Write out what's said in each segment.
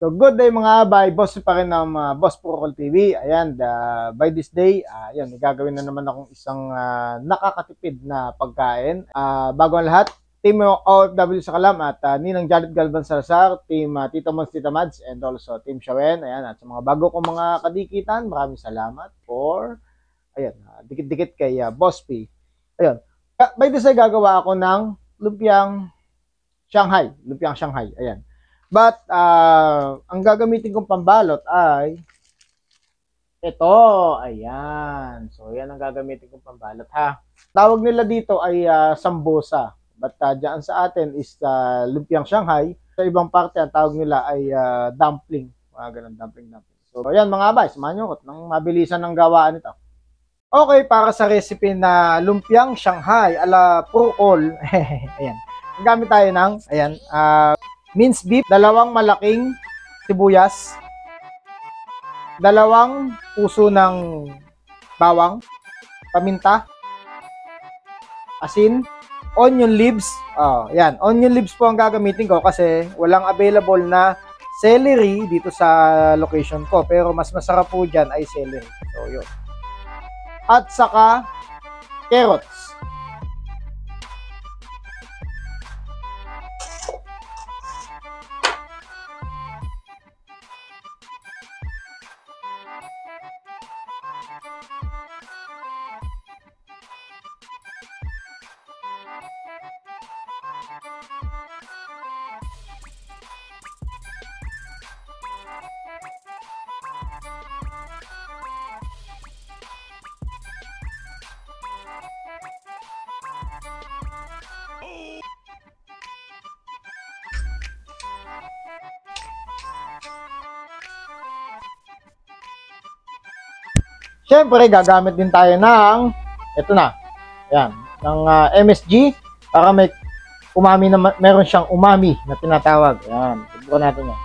So good day mga bay, boss pa rin ng Boss Procol TV. Ayan, by this day, ayan, gagawin na naman akong isang nakakatipid na pagkain. Bago ang lahat, Team OFW sa Kalam at Ninang Janet Galvan Salazar, Team Tito Mons, Tita Mads, and also Team Shawen. Ayan, at sa mga bago kong mga kadikitan, maraming salamat for, ayan, dikit-dikit kay Boss P. Ayan, by this day, gagawa ako ng lumpiang Shanghai. Ayan. But, ang gagamitin kong pambalot ay ito. Ayan. So, yan ang gagamitin kong pambalot, ha. Tawag nila dito ay sambosa. But, dyan sa atin is lumpiang Shanghai. Sa ibang parte, ang tawag nila ay dumpling. Mga ganun, dumpling. So, ayan mga bay, samahan nyo ko nang mabilisan ng gawaan ito. Okay, para sa recipe na lumpiang Shanghai ala Procol. Ayan. Gamit tayo ng, ayan, minced beef, 2 malaking sibuyas, 2 puso ng bawang, paminta, asin, onion leaves. Yan, onion leaves po ang gagamitin ko kasi walang available na celery dito sa location ko. Pero mas masarap po dyan ay celery. So, yun. At saka, carrots. Siyempre, gagamit din tayo ng, ito na, yan, ng MSG para may umami na, meron siyang umami na tinatawag. Yan, subukan natin yan.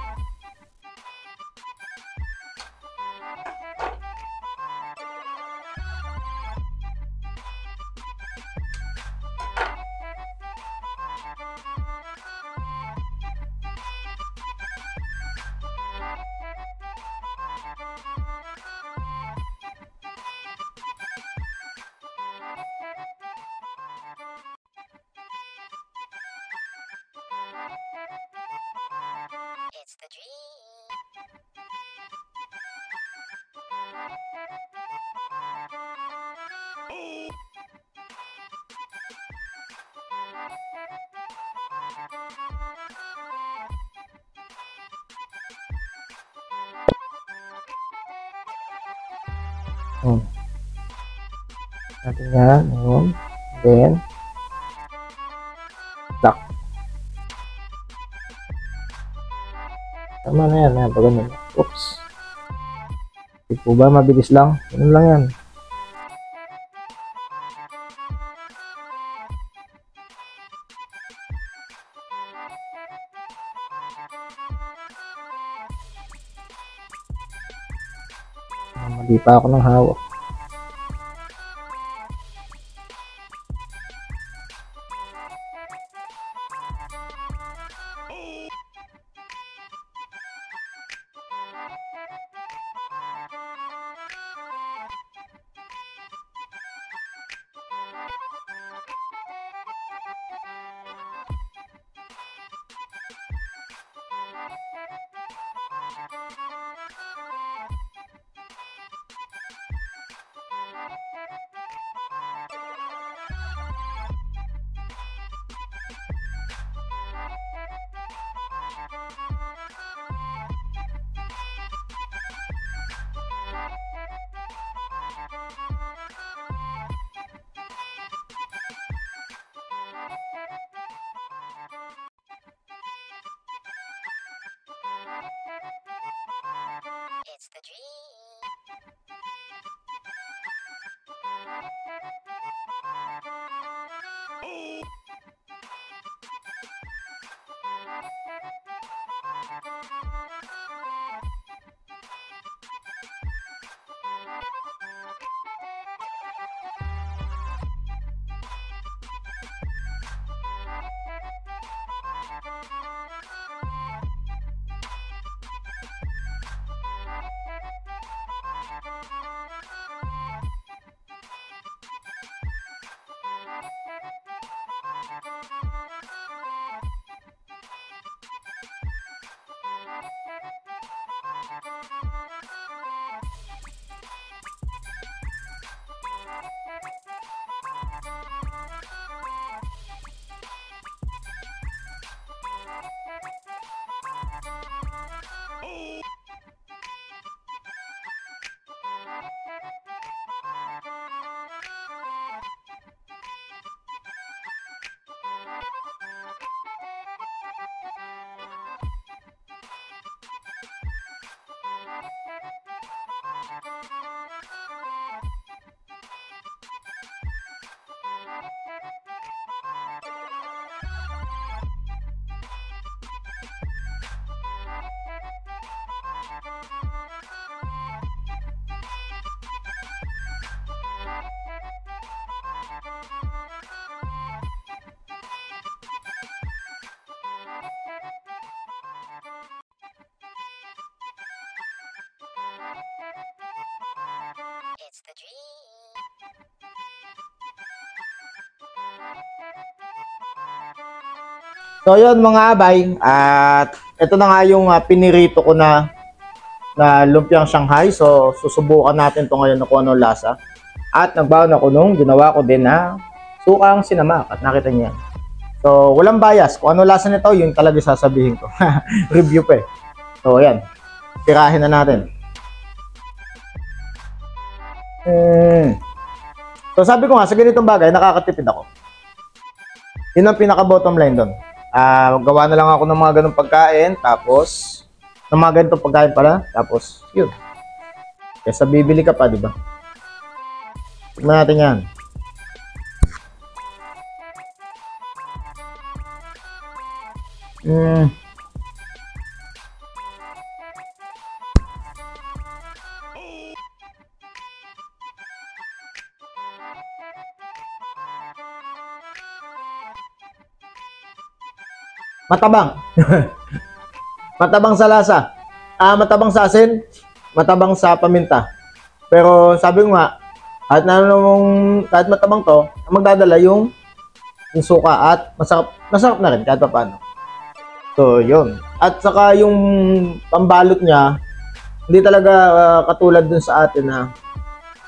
It's the dream. Natin yan, yun. Then, lock. Tama na yan, pag ganun. Oops. Hindi po ba, mabilis lang? Ganun lang yan. Mali pa ako ng hawak. It's the dream. So yun mga abay, at ito na nga yung pinirito ko na lumpiang Shanghai. So susubukan natin to ngayon kung anong lasa. At nagbaon ako nung ginawa ko din na sukang sinamak at nakita niya. So walang bias, kung anong lasa nito yun talaga sasabihin ko. Review pa eh. So ayan, tirahin na natin. So sabi ko nga, sa ganitong bagay nakakatipid ako. Yun ang pinaka bottom line doon. Gawa na lang ako ng mga ganung pagkain, tapos ng mga ganitong pagkain pala, tapos yun. Kesa bibili ka pa, di ba? Tignan natin yan. Matabang. Matabang sa lasa. Matabang sa asin, matabang sa paminta. Pero sabi ko nga, kahit matabang to, ang magdadala yung suka at masarap na rin kahit pa paano. So, yun. At saka yung pambalot niya, hindi talaga katulad dun sa atin na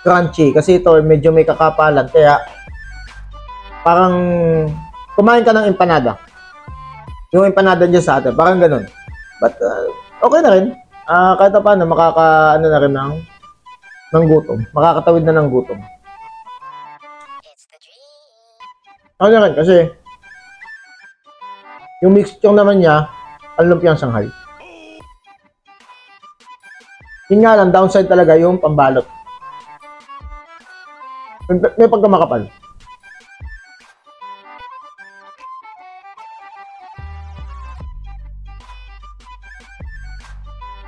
crunchy. Kasi ito medyo may kakapalan. Kaya parang kumain ka ng empanada. Yung empanada niya sa atin, parang ganun. But okay na rin. Kahit pa paano, makaka-ano na rin ng gutom. Makakatawid na ng gutom. It's the dream. Ano na rin, kasi yung mixture naman niya, ang lumpiang Shanghai. Yun nga lang, downside talaga yung pambalot. May pagkamakapal.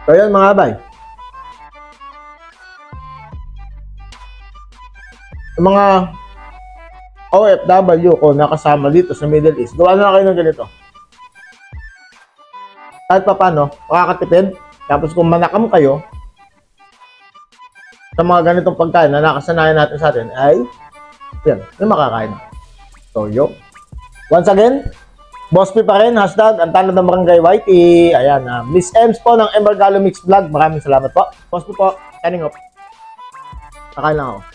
So yun mga abay. Yung mga OFW ko nakasama dito sa Middle East, gawa na kayo ng ganito. Kahit pa paano, makakatipid. Tapos kung manakam kayo sa mga ganitong pagkain na nakasanayan natin sa atin, ay yan, yung makakain. So yun. Once again, Boss P pa rin, hashtag, ang tanod ng Barangay YT. Ayan, Miss Ems po ng Emergalo Mix Vlog. Maraming salamat po. Boss P po, signing off. Nakain lang ako.